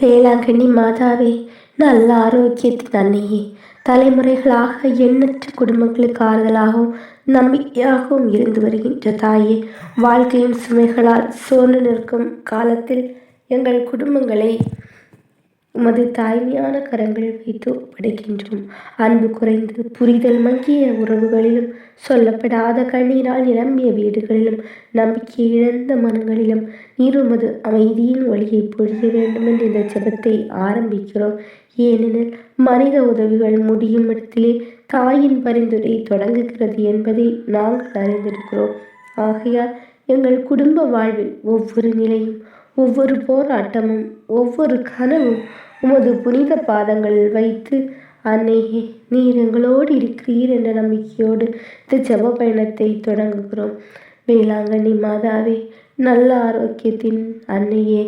வேளாங்கண்ணி மாதாவே, நல்ல ஆரோக்கியத்தின் அன்னையே, தலைமுறைகளாக எண்ணற்ற குடும்பங்களுக்கு ஆறுதலாகவும் நம்பிக்கையாகவும் இருந்து வருகின்ற தாயே, வாழ்க்கையின் சுமைகளால் சோர்ந்து நிற்கும் காலத்தில் எங்கள் குடும்பங்களை உமது தாய்மையான கரங்கள் வைத்து ஒப்படைக்கின்றோம். அன்பு குறைந்து புரிதல் மங்கிய உறவுகளிலும், சொல்லப்படாத கண்ணீரால் நிரம்பிய வீடுகளிலும், நம்பிக்கை இழந்த மனங்களிலும் நீர் உமது அமைதியின் ஒளியை பொழிய வேண்டும் என்று இந்த ஜெபத்தை ஆரம்பிக்கிறோம். ஏனெனில் மனித உதவிகள் முடியும் இடத்திலே தாயின் பரிந்துரை தொடங்குகிறது என்பதை நாங்கள் அறிந்திருக்கிறோம். ஆகையால் எங்கள் குடும்ப வாழ்வில் ஒவ்வொரு நிலையும், ஒவ்வொரு போராட்டமும், ஒவ்வொரு கனவும் உமது புனித பாதங்களில் வைத்து, அன்னையே, நீர் எங்களோடு இருக்கிறீர் என்ற நம்பிக்கையோடு இந்த ஜெப பயணத்தை தொடங்குகிறோம். வேளாங்கண்ணி மாதாவே, நல்ல ஆரோக்கியத்தின் அன்னையே,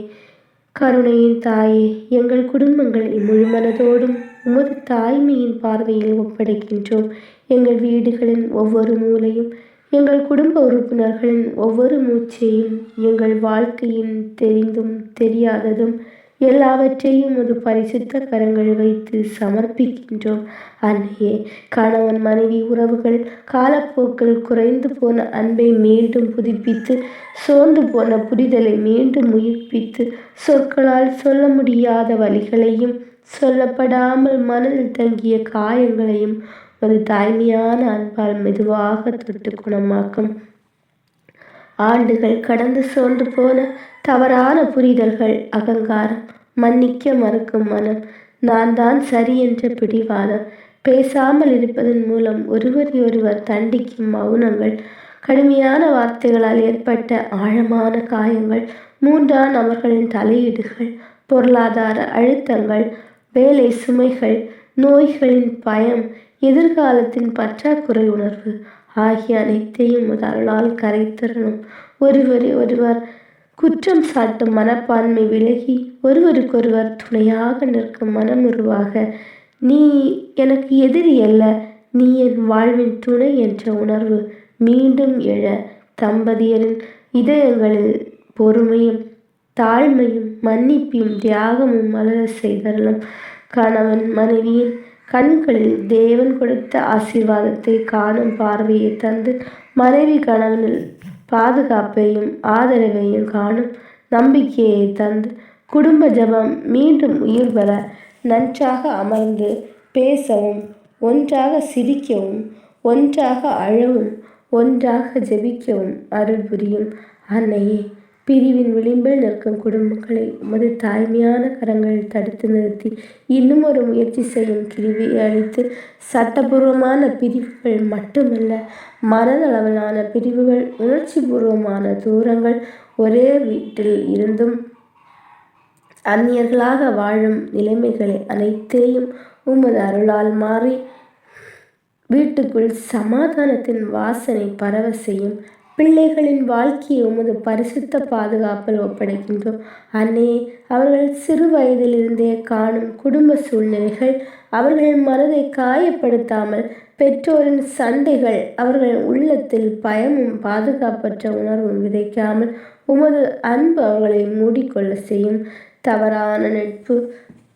கருணையின் தாயே, எங்கள் குடும்பங்களை முழுமனதோடும் உமது தாய்மையின் பார்வையில் ஒப்படைக்கின்றோம். எங்கள் வீடுகளின் ஒவ்வொரு மூலையும், எங்கள் குடும்ப உறுப்பினர்களின் ஒவ்வொரு மூச்சையும், எங்கள் வாழ்க்கையின் தெரிந்தும் தெரியாததும் எல்லாவற்றையும் ஒரு பரிசுத்த கரங்கள் வைத்து சமர்ப்பிக்கின்றோம். அன்னையே, கணவன் மனைவி உறவுகள் காலப்போக்கில் குறைந்து போன அன்பை மீண்டும் புதுப்பித்து, சோர்ந்து போன புரிதலை மீண்டும் உயிர்ப்பித்து, சொற்களால் சொல்ல முடியாத வலிகளையும், சொல்லப்படாமல் மனதில் தங்கிய காயங்களையும் ஒரு தாய்மையான அன்பால் மெதுவாக தொட்டு குணமாக்கும். ஆண்டுகள் கடந்து சோர்ந்து போன தவறான புரிதல்கள், அகங்காரம், மன்னிக்க மறுக்கும் மனம், நான் தான் சரி என்ற பிடிவாதம், பேசாமல் இருப்பதன் மூலம் ஒருவரை ஒருவர் தண்டிக்கும் மௌனங்கள், கடுமையான வார்த்தைகளால் ஏற்பட்ட ஆழமான காயங்கள், மூன்றாம் நபர்களின் தலையீடுகள், பொருளாதார அழுத்தங்கள், வேலை சுமைகள், நோய்களின் பயம், எதிர்காலத்தின் பற்றாக்குறை உணர்வு ஆகிய அனைத்தையும் முதலால் கரைத்தரணும். ஒருவரை ஒருவர் குற்றம் சாட்டும் மனப்பான்மை விலகி, ஒருவருக்கொருவர் துணையாக நிற்கும் மனம் உருவாக, நீ எனக்கு எதிரி அல்ல, நீ என் வாழ்வின் துணை என்ற உணர்வு மீண்டும் எழ, தம்பதியரின் இதயங்களில் பொறுமையும் தாழ்மையும் மன்னிப்பையும் தியாகமும் மலர செய்தரலும். கணவன் மனைவியின் கண்களில் தேவன் கொடுத்த ஆசீர்வாதத்தை காணும் பார்வையை தந்து, மனைவி கணவனில் பாதுகாப்பையும் ஆதரவையும் காணும் நம்பிக்கையை தந்து, குடும்ப ஜெபம் மீண்டும் உயிர் பெற, நன்றாக அமர்ந்து பேசவும், ஒன்றாக சிரிக்கவும், ஒன்றாக அழவும், ஒன்றாக ஜெபிக்கவும் அருள் புரியும். அன்னையே, பிரிவின் விளிம்பில் நிற்கும் குடும்பங்களை உமது தாய்மையான கரங்கள் தடுத்து நிறுத்தி, இன்னும் ஒரு முயற்சி செய்யும் கிருபையை அளித்து, சட்டபூர்வமான பிரிவுகள் மட்டுமல்ல, மனதளவிலான பிரிவுகள், உணர்ச்சி பூர்வமான தூரங்கள், ஒரே வீட்டில் இருந்தும் அந்நியர்களாக வாழும் நிலைமைகளை அனைத்தையும் உமது அருளால் மாறி வீட்டுக்குள் சமாதானத்தின் வாசனை பரவ செய்யும். பிள்ளைகளின் வாழ்க்கையை உமது பரிசுத்த பாதுகாப்பில் ஒப்படைக்கின்றோம். அன்னையே, அவர்கள் சிறு வயதிலிருந்தே காணும் குடும்ப சூழ்நிலைகள் அவர்களின் மனதை காயப்படுத்தாமல், பெற்றோரின் சண்டைகள் அவர்களின் உள்ளத்தில் பயமும் பாதுகாப்பற்ற உணர்வும் விதைக்காமல், உமது அன்பு அவர்களை மூடிக்கொள்ள செய்யும். தவறான நட்பு,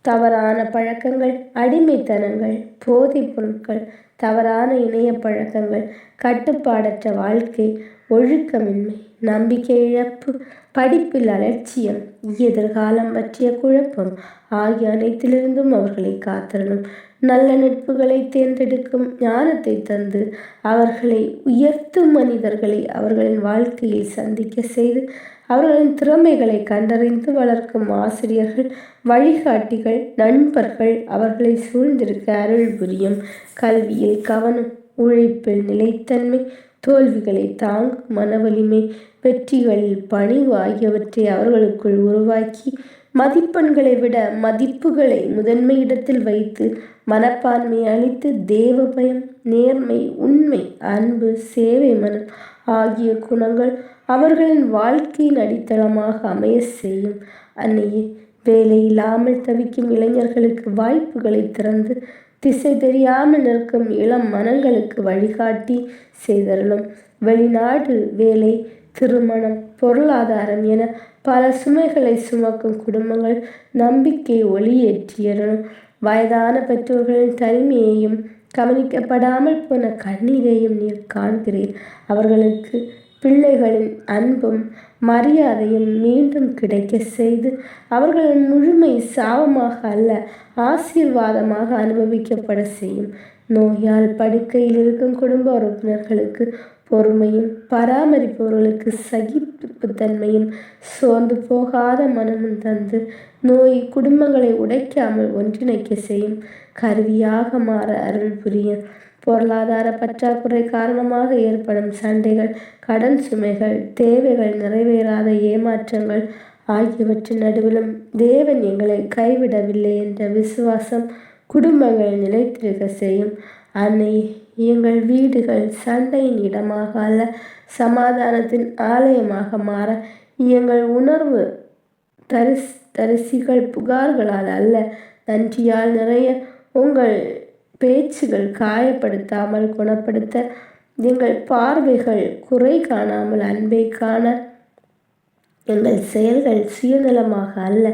தவறான பழக்கங்கள், அடிமைத்தனங்கள், போதைப் பொருட்கள், தவறான இணைய பழக்கங்கள், கட்டுப்பாடற்ற வாழ்க்கை, ஒழுக்கமின்மை, நம்பிக்கை இழப்பு, படிப்பில் அலட்சியம், எதிர்காலம் பற்றிய குழப்பம் ஆகிய அனைத்திலிருந்தும் அவர்களை காத்தரணும். நல்ல நட்புகளை தேர்ந்தெடுக்கும் ஞானத்தை தந்து, அவர்களை உயர்த்தும் மனிதர்களை அவர்களின் வாழ்க்கையில் சந்திக்க செய்து, அவர்களின் திறமைகளை கண்டறிந்து வளர்க்கும் ஆசிரியர்கள், வழிகாட்டிகள், நண்பர்கள் அவர்களை சூழ்ந்திருக்க அருள் புரியும். கல்வியில் கவனம், உழைப்பில் நிலைத்தன்மை, தோல்விகளை தாங்கும் மனவலிமை, வெற்றிகளில் பணிவு ஆகியவற்றை அவர்களுக்குள் உருவாக்கி, மதிப்பெண்களை விட மதிப்புகளை முதன்மை இடத்தில் வைத்து, மனப்பான்மை அளித்து, தேவ பயம், நேர்மை, உண்மை, அன்பு, சேவை மனம் ஆகிய குணங்கள் அவர்களின் வாழ்க்கையின் அடித்தளமாக அமைய செய்யும். அன்னையே, வேலை இல்லாமல் தவிக்கும் இளைஞர்களுக்கு வாய்ப்புகளை திறந்து, திசை தெரியாமல் நிற்கும் இளம் மனங்களுக்கு வழிகாட்டி செய்தரலும். வெளிநாடு வேலை, திருமணம், பொருளாதாரம் என பல சுமைகளை சுமக்கும் குடும்பங்கள் நம்பிக்கை ஒளியேற்றியரும். வயதான பெற்றோர்களின் தனிமையையும் கவனிக்கப்படாமல் போன கண்ணீரையும் நீர் காண்கிறீர். அவர்களுக்கு பிள்ளைகளின் அன்பும் மரியாதையும் மீண்டும் கிடைக்க செய்து அவர்களின் முழுமை சாபமாக அல்ல ஆசீர்வாதமாக அனுபவிக்கப்பட செய்யும். நோயால் படுக்கையில் இருக்கும் குடும்ப உறுப்பினர்களுக்கு பொறுமையும், பராமரிப்பவர்களுக்கு சகிப்புத்தன்மையும், சோர்ந்து போகாத மனமும் தந்து நோய் குடும்பங்களை உடைக்காமல் ஒன்றிணைக்க செய்யும் கருவியாக மாற அருள் புரியும். பொருளாதார பற்றாக்குறை காரணமாக ஏற்படும் சண்டைகள், கடன் சுமைகள், தேவைகள் நிறைவேறாத ஏமாற்றங்கள் ஆகியவற்றின் நடுவிலும் தேவன் எங்களை கைவிடவில்லை என்ற விசுவாசம் குடும்பங்கள் நிலைத்திருக்க செய்யும். அன்னை, எங்கள் வீடுகள் சண்டையின் இடமாக அல்ல சமாதானத்தின் ஆலயமாக மாற எங்கள் உணர்வு தரிசிகள் புகார்களால் அல்ல நன்றியால் நிறைய உங்கள் பேச்சுகள் காயப்படுத்தாமல் குணப்படுத்த எங்கள் பார்வைகள் குறை காணாமல் அன்பை காண எங்கள் செயல்கள் சுயநலமாக அல்ல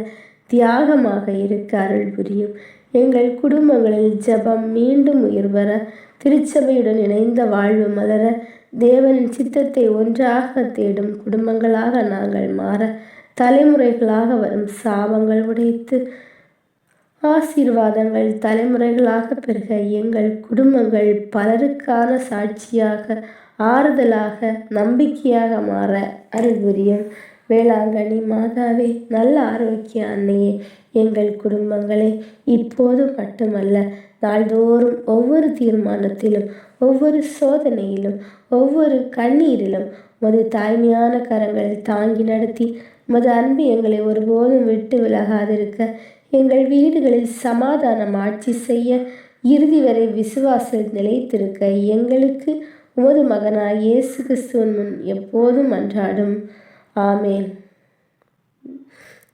தியாகமாக இருக்க அருள் புரியும். எங்கள் குடும்பங்களில் ஜெபம் மீண்டும் உயிர்வர, திருச்சபையுடன் இணைந்த வாழ்வு மலர, தேவனின் சித்தத்தை ஒன்றாக தேடும் குடும்பங்களாக நாங்கள் மாற, தலைமுறைகளாக வரும் சாபங்கள் உடைத்து ஆசீர்வாதங்கள் தலைமுறைகளாக பெருக எங்கள் குடும்பங்கள் பலருக்கான சாட்சியாக, ஆறுதலாக, நம்பிக்கையாக மாற அருள் புரியும். வேளாங்கண்ணி மாதாவே, நல்ல ஆரோக்கிய அன்னையே, எங்கள் குடும்பங்களை இப்போது மட்டுமல்ல நாள்தோறும் ஒவ்வொரு தீர்மானத்திலும், ஒவ்வொரு சோதனையிலும், ஒவ்வொரு கண்ணீரிலும் உமது தாய்மையான கரங்களை தாங்கி நடத்தி உமது அன்பு எங்களை ஒருபோதும் விட்டு விலகாதிருக்க, எங்கள் வீடுகளில் சமாதானம் ஆட்சி செய்ய, இறுதி வரை விசுவாசத்தில் நிலைத்திருக்க எங்களுக்கு உமது மகனாய் இயேசு கிறிஸ்துவின் முன் எப்போதும் அன்றாடும். ஆமேன்.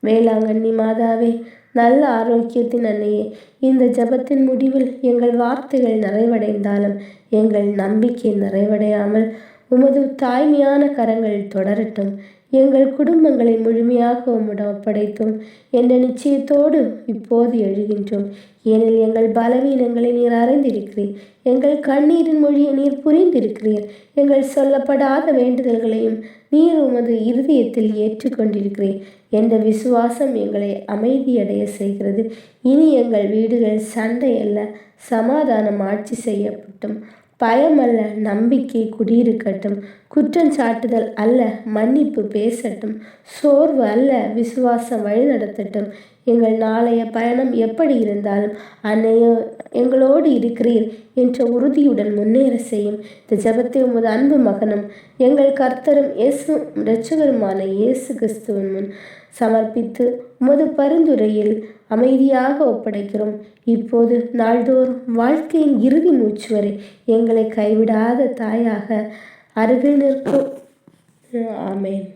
வேளாங்கண்ணி மாதாவே, நல்ல ஆரோக்கியத்தின் அன்னையே, இந்த ஜெபத்தின் முடிவில் எங்கள் வார்த்தைகள் நிறைவடைந்தாலும் எங்கள் நம்பிக்கை நிறைவடையாமல் உமது தாய்மையான கரங்கள் தொடரட்டும். எங்கள் குடும்பங்களை முழுமையாக உம்மிடம் ஒப்படைத்தும் என்ற நிச்சயத்தோடு இப்போது எழுகின்றோம். ஏனில் எங்கள் பலவீனங்களை நீர் அறிந்திருக்கிறீர். எங்கள் கண்ணீரின் மொழியை நீர் புரிந்திருக்கிறீர். எங்கள் சொல்லப்படாத வேண்டுதல்களையும் நீர் உமது இருதயத்தில் ஏற்றுக்கொண்டிருக்கிறீர் என்ற விசுவாசம் எங்களை அமைதியடைய செய்கிறது. இனி எங்கள் வீடுகள் சண்டை அல்ல சமாதானம் ஆட்சி செய்யப்பட்டும், பயம் அல்ல நம்பிக்கை குடியிருக்கட்டும், குற்றம் சாட்டுதல் அல்ல மன்னிப்பு பேசட்டும், சோர்வு அல்ல விசுவாசம் வழிநடத்தட்டும். எங்கள் நாளைய பயணம் எப்படி இருந்தாலும் அன்னையோ எங்களோடு இருக்கிறீர் என்ற உறுதியுடன் முன்னேற செய்யும். இந்த ஜெபத்தை உமது அன்பு மகனும் எங்கள் கர்த்தரும் இரட்சகருமான இயேசு கிறிஸ்துவின் முன் சமர்ப்பித்து உமது பரிந்துரையில் அமைதியாக ஒப்படைக்கிறோம். இப்போது நாள்தோறும் வாழ்க்கையின் இறுதி மூச்சு வரை எங்களை கைவிடாத தாயாக அருகில் நிற்கும். ஆமேன்.